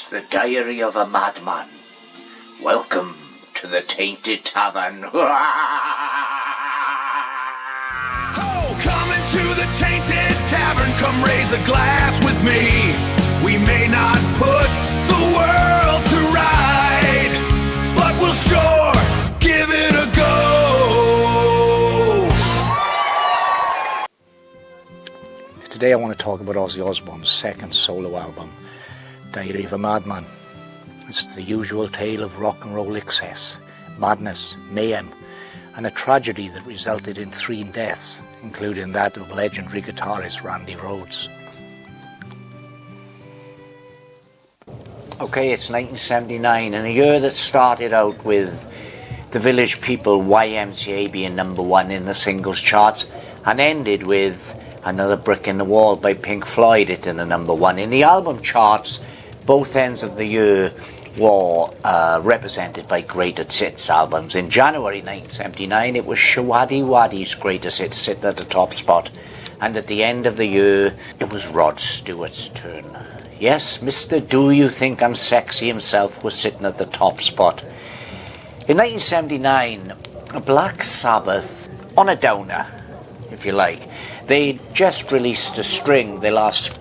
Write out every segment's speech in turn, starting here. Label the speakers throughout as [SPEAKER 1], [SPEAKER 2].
[SPEAKER 1] The Diary of a Madman. Welcome to the Tainted Tavern.
[SPEAKER 2] Oh, come into the Tainted Tavern, come raise a glass with me. We may not put the world to right, but we'll sure give it a go.
[SPEAKER 3] Today I want to talk about Ozzy Osbourne's second solo album, Diary of a Madman. It's the usual tale of rock and roll excess, madness, mayhem, and a tragedy that resulted in 3 deaths, including that of legendary guitarist Randy Rhoads. Okay, it's 1979, and a year that started out with the Village People YMCA being #1 in the singles charts, and ended with Another Brick in the Wall by Pink Floyd hitting the #1. In the album charts, both ends of the year were represented by greatest hits albums. In January 1979, it was Shawady Waddy's greatest hits sitting at the top spot, and at the end of the year, it was Rod Stewart's turn. Yes, Mr. Do You Think I'm Sexy himself was sitting at the top spot. In 1979, Black Sabbath, on a downer, if you like. They just released a string. Their last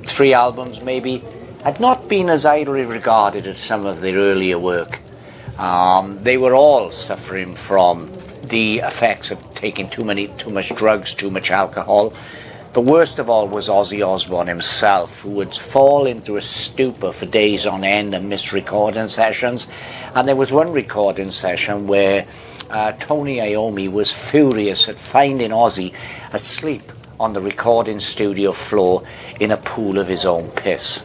[SPEAKER 3] 3 albums, maybe, had not been as highly regarded as some of their earlier work. They were all suffering from the effects of taking too much drugs, too much alcohol. The worst of all was Ozzy Osbourne himself, who would fall into a stupor for days on end and miss recording sessions. And there was one recording session where Tony Iommi was furious at finding Ozzy asleep on the recording studio floor in a pool of his own piss.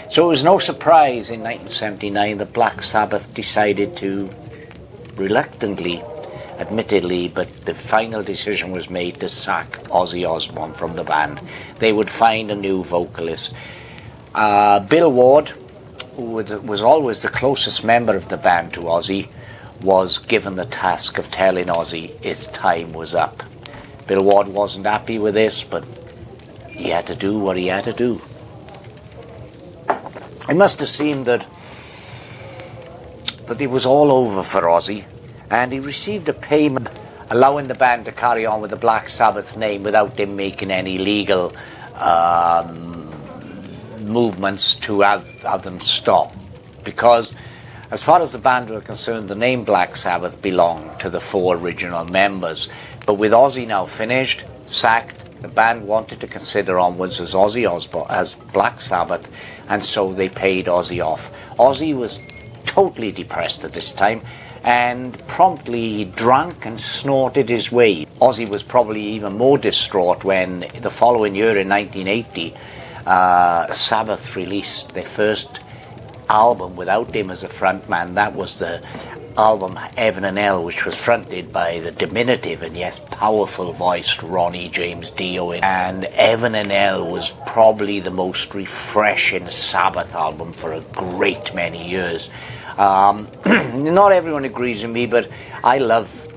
[SPEAKER 3] So it was no surprise in 1979 that Black Sabbath decided to, reluctantly, admittedly, but the final decision was made to sack Ozzy Osbourne from the band. They would find a new vocalist. Bill Ward, who was always the closest member of the band to Ozzy, was given the task of telling Ozzy his time was up. Bill Ward wasn't happy with this, but he had to do what he had to do. It must have seemed that it was all over for Ozzy, and he received a payment allowing the band to carry on with the Black Sabbath name without them making any legal movements to have them stop. Because as far as the band were concerned, the name Black Sabbath belonged to the 4 original members. But with Ozzy now finished, sacked, the band wanted to consider onwards as Ozzy Osbourne, as Black Sabbath, and so they paid Ozzy off. Ozzy was totally depressed at this time, and promptly he drank and snorted his way. Ozzy was probably even more distraught when the following year in 1980, Sabbath released their first album without him as a frontman. That was the album Heaven and Hell, which was fronted by the diminutive and yes powerful voiced Ronnie James Dio. And Heaven and Hell was probably the most refreshing Sabbath album for a great many years. Not everyone agrees with me, but I love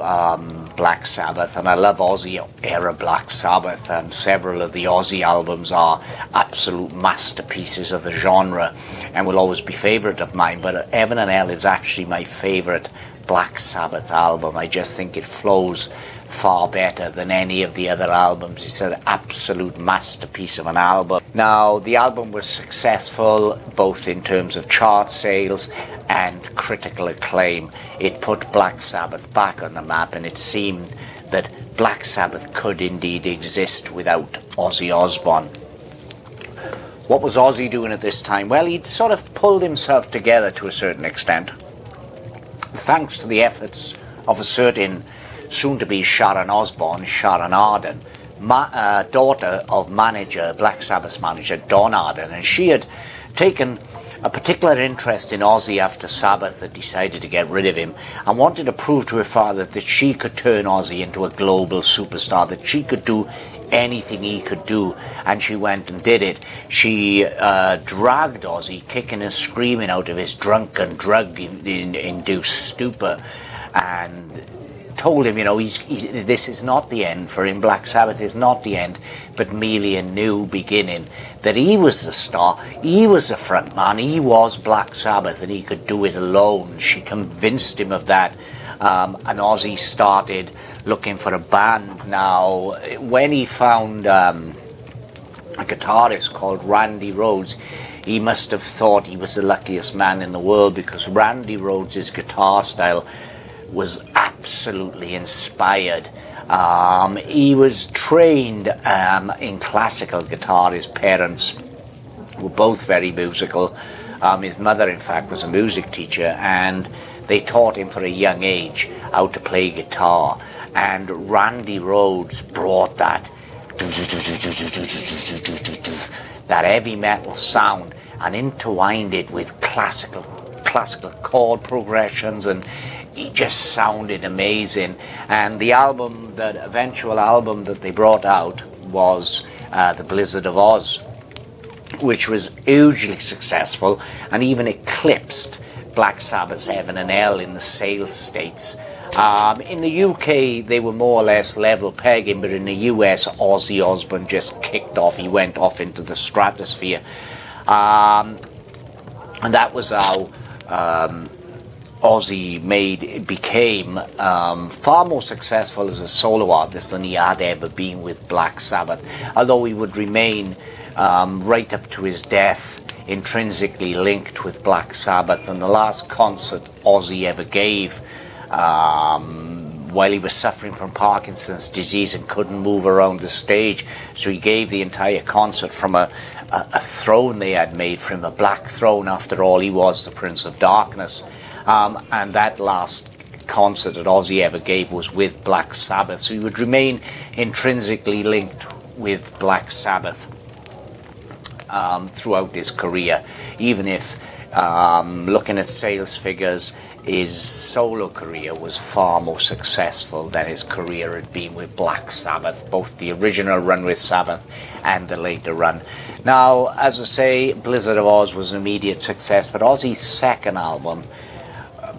[SPEAKER 3] Black Sabbath, and I love Ozzy era Black Sabbath, and several of the Ozzy albums are absolute masterpieces of the genre and will always be favourite of mine. But Heaven and Hell is actually my favourite Black Sabbath album. I just think it flows far better than any of the other albums. It's an absolute masterpiece of an album. Now, the album was successful both in terms of chart sales and critical acclaim. It put Black Sabbath back on the map, and it seemed that Black Sabbath could indeed exist without Ozzy Osbourne. What was Ozzy doing at this time? Well, he'd sort of pulled himself together to a certain extent, thanks to the efforts of a certain soon-to-be Sharon Osbourne, Sharon Arden, daughter of Black Sabbath's manager, Don Arden, and she had taken a particular interest in Ozzy after Sabbath had decided to get rid of him, and wanted to prove to her father that she could turn Ozzy into a global superstar, that she could do anything he could do, and she went and did it. She dragged Ozzy kicking and screaming out of his drunken, drug-induced stupor, and told him, this is not the end for him. Black Sabbath is not the end, but merely a new beginning. That he was the star, he was the front man, he was Black Sabbath, and he could do it alone. She convinced him of that, and Ozzy started looking for a band. Now, when he found a guitarist called Randy Rhoads, he must have thought he was the luckiest man in the world, because Randy Rhoads' guitar style was absolutely inspired. He was trained in classical guitar. His parents were both very musical. His mother, in fact, was a music teacher, and they taught him for a young age how to play guitar. And Randy Rhoads brought that heavy metal sound and intertwined it with classical chord progressions, and he just sounded amazing. And the eventual album that they brought out was The Blizzard of Oz, which was hugely successful and even eclipsed Black Sabbath's Heaven and Hell in the sales states. In the UK, they were more or less level pegging, but in the US, Ozzy Osbourne just kicked off. He went off into the stratosphere. And that was how Ozzy became far more successful as a solo artist than he had ever been with Black Sabbath, although he would remain right up to his death intrinsically linked with Black Sabbath. And the last concert Ozzy ever gave, while he was suffering from Parkinson's disease and couldn't move around the stage, so he gave the entire concert from a throne they had made for him, a black throne. After all, he was the Prince of Darkness. And that last concert that Ozzy ever gave was with Black Sabbath, so he would remain intrinsically linked with Black Sabbath throughout his career, even if looking at sales figures, his solo career was far more successful than his career had been with Black Sabbath, both the original run with Sabbath and the later run. Now, as I say, Blizzard of Oz was an immediate success, but Ozzy's second album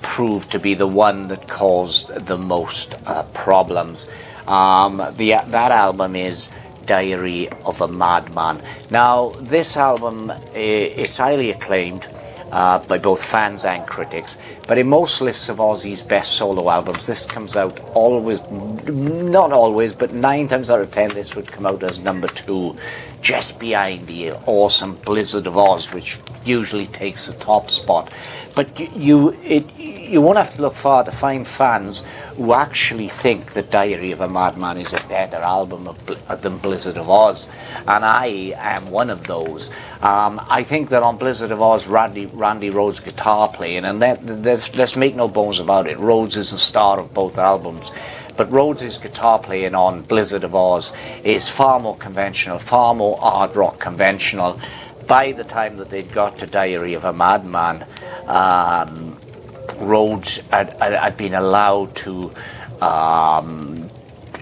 [SPEAKER 3] proved to be the one that caused the most problems. That album is Diary of a Madman. Now, this album is highly acclaimed by both fans and critics, but in most lists of Ozzy's best solo albums, this comes out not always, but 9 times out of 10, this would come out as number 2, just behind the awesome Blizzard of Oz, which usually takes the top spot. But you won't have to look far to find fans who actually think that Diary of a Madman is a better album than Blizzard of Oz, and I am one of those. I think that on Blizzard of Oz, Randy Rhoads' guitar playing, and let's make no bones about it, Rhoads is the star of both albums, but Rhoads' guitar playing on Blizzard of Oz is far more conventional, far more hard rock conventional. By the time that they'd got to Diary of a Madman, Rhoads had been allowed to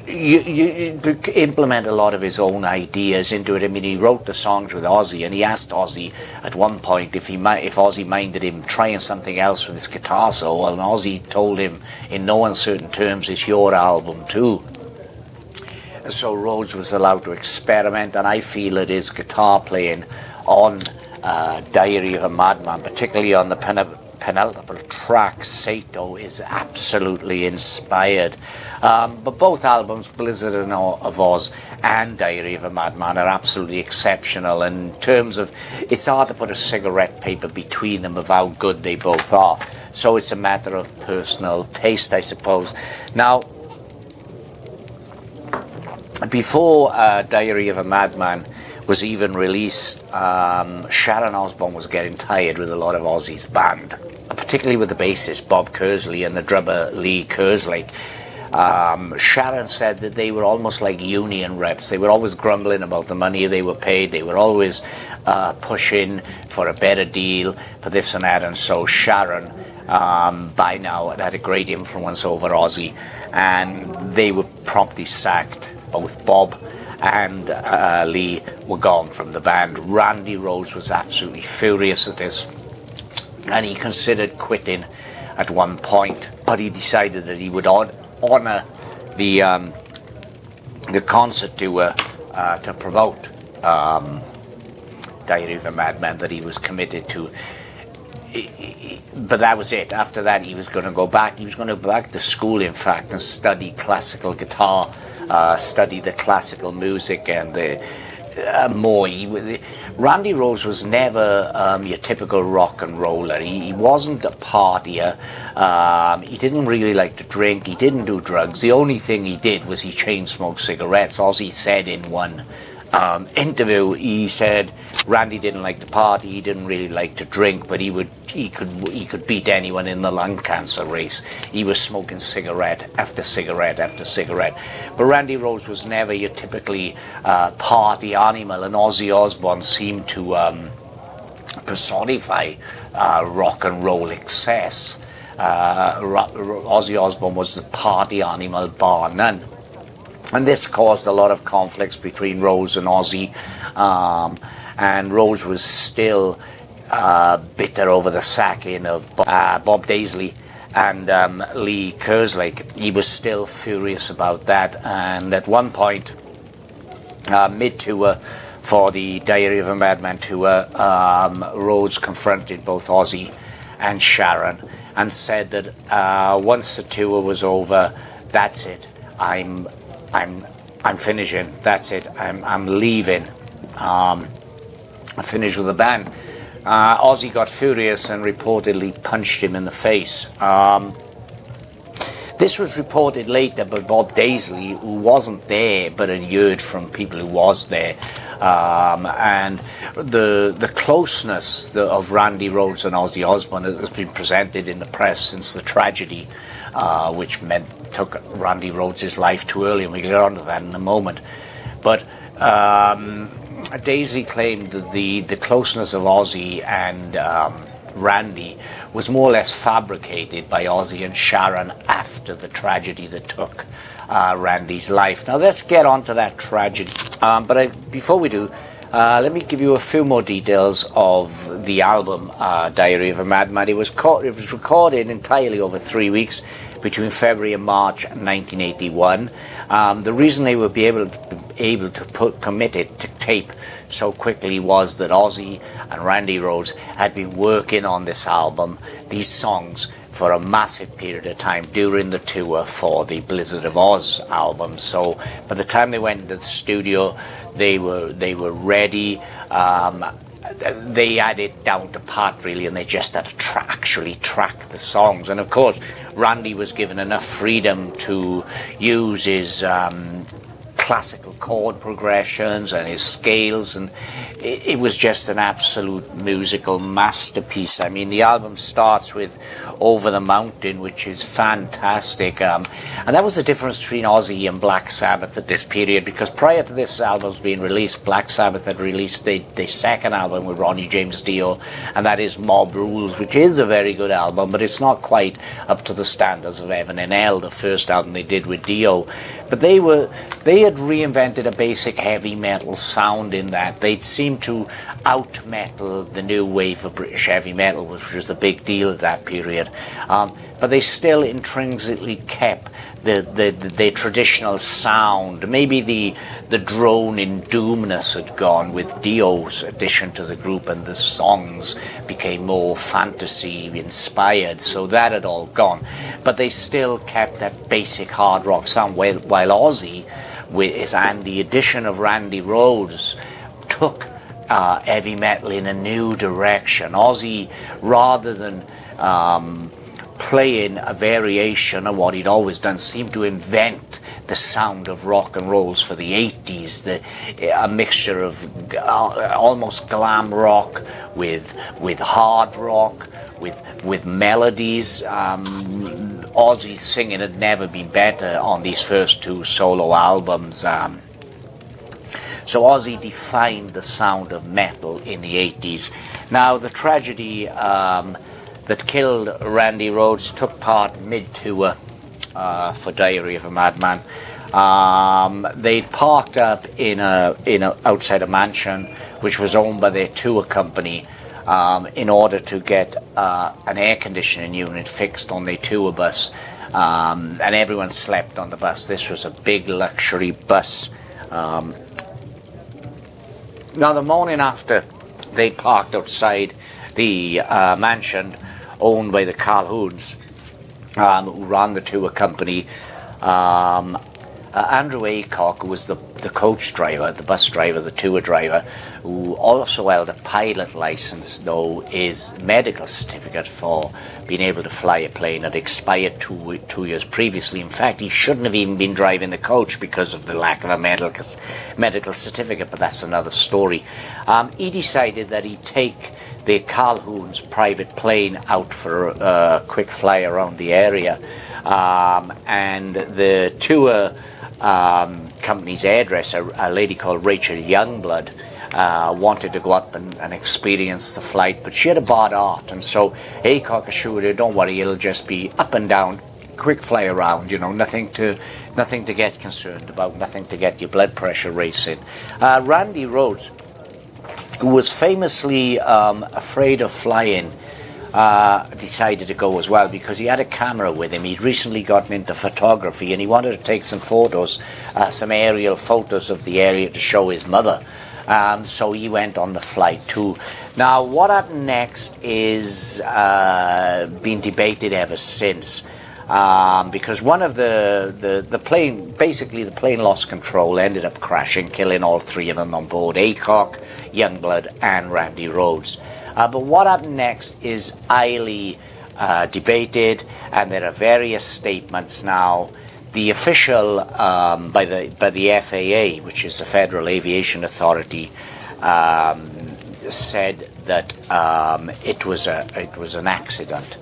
[SPEAKER 3] implement a lot of his own ideas into it. I mean, he wrote the songs with Ozzy, and he asked Ozzy at one point if Ozzy minded him trying something else with his guitar solo, and Ozzy told him in no uncertain terms, "It's your album too." So Rhoads was allowed to experiment, and I feel that his guitar playing on Diary of a Madman, particularly on the penultimate track, Sato, is absolutely inspired. But both albums, Blizzard of Oz and Diary of a Madman, are absolutely exceptional. In terms of, it's hard to put a cigarette paper between them of how good they both are. So it's a matter of personal taste, I suppose. Now, before Diary of a Madman was even released, Sharon Osbourne was getting tired with a lot of Ozzy's band, particularly with the bassist Bob Kersley and the drummer Lee Kerslake. Sharon said that they were almost like union reps. They were always grumbling about the money they were paid. They were always pushing for a better deal, for this and that. And so Sharon, by now, had a great influence over Ozzy, and they were promptly sacked. Both Bob and Lee were gone from the band. Randy Rhoads was absolutely furious at this, and he considered quitting at one point, but he decided that he would honour the concert to promote Diary of a Madman that he was committed to. But that was it. After that, he was going to go back. He was going to go back to school, in fact, and study classical guitar, study the classical music and the more. Randy Rhoads was never your typical rock and roller. He wasn't a partier. He didn't really like to drink. He didn't do drugs. The only thing he did was he chain smoked cigarettes. Ozzy said in one interview, he said Randy didn't like to party, he didn't really like to drink, but he could beat anyone in the lung cancer race. He was smoking cigarette after cigarette after cigarette. But Randy Rhoads was never your typically party animal, and Ozzy Osbourne seemed to personify rock and roll excess. Ozzy Osbourne was the party animal bar none. And this caused a lot of conflicts between Rhoads and Ozzy, and Rhoads was still bitter over the sacking of Bob Daisley and Lee Kerslake. He was still furious about that, and at one point, mid-tour for the Diary of a Madman tour, Rhoads confronted both Ozzy and Sharon and said that once the tour was over, that's it. I'm finishing. That's it. I'm leaving. I finished with the band. Ozzy got furious and reportedly punched him in the face. This was reported later by Bob Daisley, who wasn't there but had heard from people who was there. And the closeness of Randy Rhoads and Ozzy Osbourne has been presented in the press since the tragedy, which took Randy Rhoads' life too early, and we'll get on to that in a moment. But Daisy claimed that the closeness of Ozzy and Randy was more or less fabricated by Ozzy and Sharon after the tragedy that took Randy's life. Now let's get on to that tragedy. Before we do, let me give you a few more details of the album Diary of a Madman. It was recorded entirely over 3 weeks between February and March 1981. The reason they would be able to commit it to tape so quickly was that Ozzy and Randy Rhoads had been working on this album, these songs, for a massive period of time during the tour for the Blizzard of Oz album. So by the time they went into the studio, they were ready. They had it down to pat really, and they just had to actually track the songs. And of course, Randy was given enough freedom to use his classical chord progressions and his scales, and it was just an absolute musical masterpiece. I mean, the album starts with Over the Mountain, which is fantastic, and that was the difference between Ozzy and Black Sabbath at this period, because prior to this album's being released, Black Sabbath had released the second album with Ronnie James Dio, and that is Mob Rules, which is a very good album, but it's not quite up to the standards of Heaven and Hell, the first album they did with Dio. But they had reinvented a basic heavy metal sound in that. They'd seemed to out-metal the new wave of British heavy metal, which was a big deal at that period. But they still intrinsically kept the traditional sound. Maybe the drone in doomness had gone with Dio's addition to the group, and the songs became more fantasy inspired, so that had all gone. But they still kept that basic hard rock sound, while Ozzy and the addition of Randy Rhoads took heavy metal in a new direction. Ozzy, rather than playing a variation of what he'd always done, seemed to invent the sound of rock and rolls for the 80s, a mixture of almost glam rock with hard rock, with melodies. Ozzy's singing had never been better on these first two solo albums. So Ozzy defined the sound of metal in the 80s. Now, the tragedy that killed Randy Rhoads took part mid-tour for Diary of a Madman. They'd parked up in a outside a mansion which was owned by their tour company in order to get an air conditioning unit fixed on their tour bus. and everyone slept on the bus. This was a big luxury bus. Now, the morning after they parked outside the mansion owned by the Calhouns, who ran the tour company, Andrew Aycock, who was the coach driver, the bus driver, the tour driver, who also held a pilot license, though his medical certificate for being able to fly a plane had expired two years previously. In fact, he shouldn't have even been driving the coach because of the lack of a medical certificate, but that's another story. He decided that he'd take the Calhoun's private plane out for a quick fly around the area, and the tour company's hairdresser, a lady called Rachel Youngblood, wanted to go up and experience the flight, but she had a bad heart, and so Aycock assured her, don't worry, it'll just be up and down, quick fly around, nothing to get concerned about, nothing to get your blood pressure racing. Randy Rhoads, who was famously afraid of flying, decided to go as well because he had a camera with him. He'd recently gotten into photography and he wanted to take some photos, some aerial photos of the area to show his mother. So he went on the flight too. Now, what happened next is been debated ever since. Because one of the plane, basically the plane lost control, ended up crashing, killing all three of them on board, Aycock, Youngblood and Randy Rhoads. But what happened next is highly debated, and there are various statements now. The official by the FAA, which is the Federal Aviation Authority, said that it was an accident.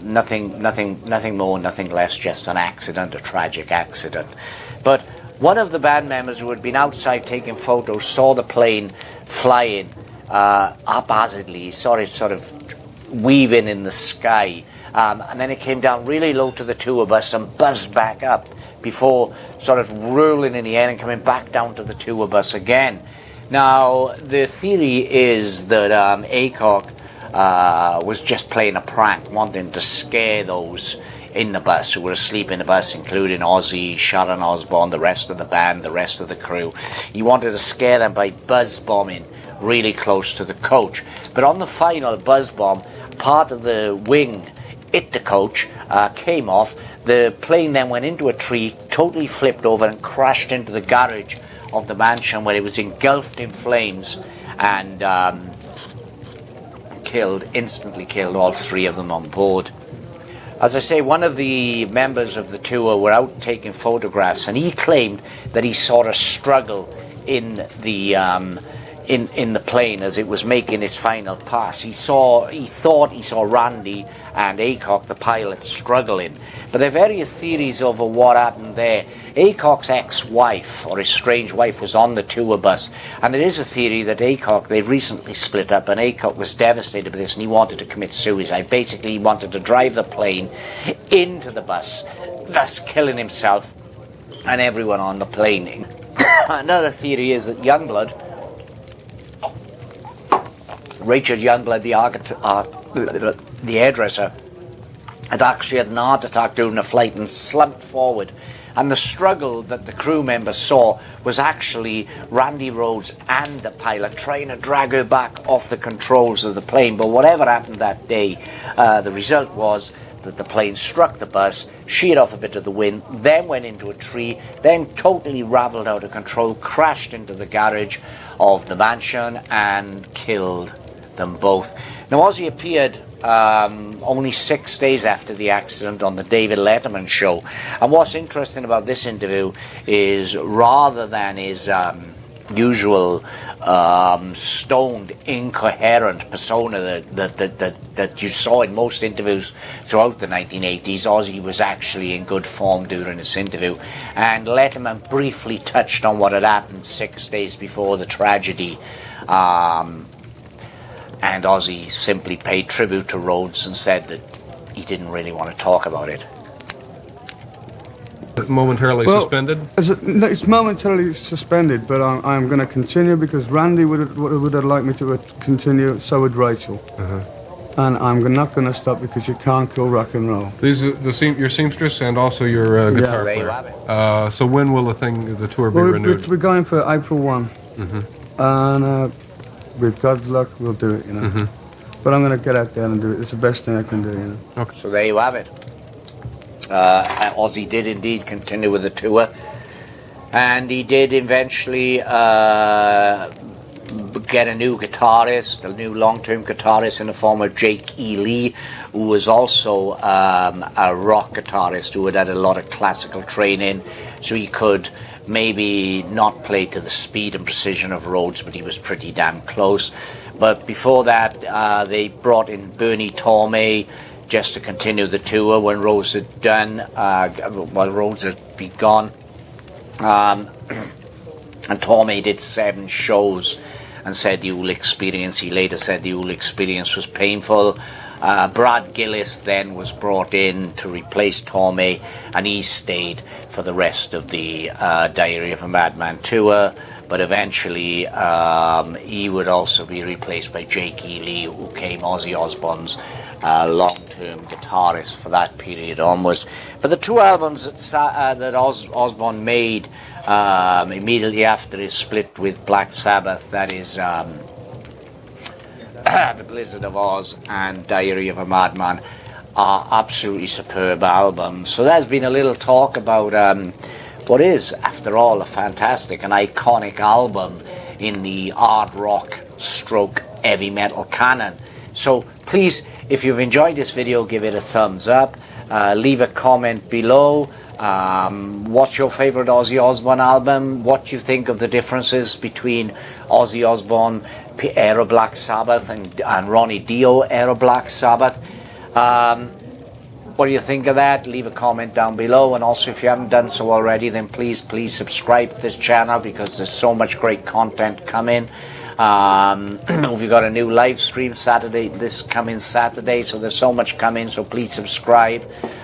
[SPEAKER 3] Nothing more, nothing less, just an accident, a tragic accident. But one of the band members who had been outside taking photos saw the plane flying haphazardly. He saw it sort of weaving in the sky, and then it came down really low to the tour bus and buzzed back up before sort of rolling in the air and coming back down to the tour bus again. Now, the theory is that Aycock was just playing a prank, wanting to scare those in the bus who were asleep in the bus, including Ozzy, Sharon Osbourne, the rest of the band, the rest of the crew. He wanted to scare them by buzz bombing really close to the coach. But on the final buzz bomb, part of the wing hit the coach, came off. The plane then went into a tree, totally flipped over and crashed into the garage of the mansion, where it was engulfed in flames and instantly killed all three of them on board. As I say, one of the members of the tour were out taking photographs, and he claimed that he saw a struggle in the plane as it was making its final pass. He thought he saw Randy and Aycock, the pilot, struggling. But there are various theories over what happened there. Aycock's ex-wife, or his strange wife, was on the tour bus, and there is a theory that Aycock, they recently split up, and Aycock was devastated by this and he wanted to commit suicide. Basically, he wanted to drive the plane into the bus, thus killing himself and everyone on the plane. Another theory is that Rachel Youngblood, the hairdresser, had actually had an heart attack during the flight and slumped forward. And the struggle that the crew members saw was actually Randy Rhoads and the pilot trying to drag her back off the controls of the plane. But whatever happened that day, the result was that the plane struck the bus, sheared off a bit of the wind, then went into a tree, then totally raveled out of control, crashed into the garage of the mansion and killed them both. Now, Ozzy appeared only 6 days after the accident on the David Letterman show, and what's interesting about this interview is, rather than his usual stoned, incoherent persona that you saw in most interviews throughout the 1980s, Ozzy was actually in good form during this interview, and Letterman briefly touched on what had happened 6 days before the tragedy. And Ozzy simply paid tribute to Rhoads and said that he didn't really want to talk about it.
[SPEAKER 4] Momentarily suspended?
[SPEAKER 5] It's momentarily suspended, but I'm going to continue because Randy would have liked me to continue, so would Rachel. and I'm not going to stop because you can't kill rock and roll.
[SPEAKER 4] These are your seamstress and also your guitar
[SPEAKER 3] There you
[SPEAKER 4] player.
[SPEAKER 3] have it.
[SPEAKER 4] So when will the tour be renewed?
[SPEAKER 5] We're going for April 1. And with God's luck, we'll do it, you know. But I'm going to get out there and do it. It's the best thing I can do, you know.
[SPEAKER 3] Okay. So there you have it. Ozzy did indeed continue with the tour, and he did eventually get a new guitarist, a new long-term guitarist in the form of Jake E. Lee, who was also a rock guitarist who had a lot of classical training, so he could maybe not play to the speed and precision of Rhoads, but he was pretty damn close. But before that, they brought in Bernie Tormé just to continue the tour when Rhoads had done, while Rhoads had been gone. And Tormé did 7 shows and said the whole experience, he later said the whole experience was painful. Brad Gillis then was brought in to replace Tormé, and he stayed for the rest of the Diary of a Madman tour, but eventually he would also be replaced by Jake E. Lee, who became Ozzy Osbourne's long-term guitarist for that period onwards. But the 2 albums that Osbourne made immediately after his split with Black Sabbath, that is The Blizzard of Oz and Diary of a Madman, are absolutely superb albums. So there's been a little talk about what is, after all, a fantastic and iconic album in the hard rock stroke heavy metal canon. So please, if you've enjoyed this video, give it a thumbs up, leave a comment below. What's your favourite Ozzy Osbourne album? What do you think of the differences between Ozzy Osbourne era Black Sabbath and Ronnie Dio era Black Sabbath? What do you think of that? Leave a comment down below, and also if you haven't done so already, then please subscribe to this channel, because there's so much great content coming. We've got a new live stream this coming Saturday, so there's so much coming, so please subscribe.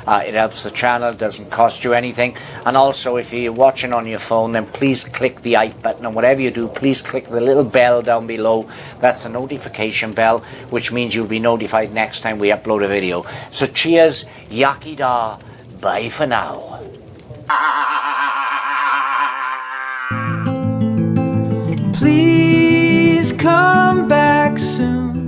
[SPEAKER 3] It helps the channel, doesn't cost you anything. And also, if you're watching on your phone, then please click the like button, and whatever you do, please click the little bell down below. That's a notification bell, which means you'll be notified next time we upload a video. So cheers, Yakida, bye for now.
[SPEAKER 6] Please come back soon.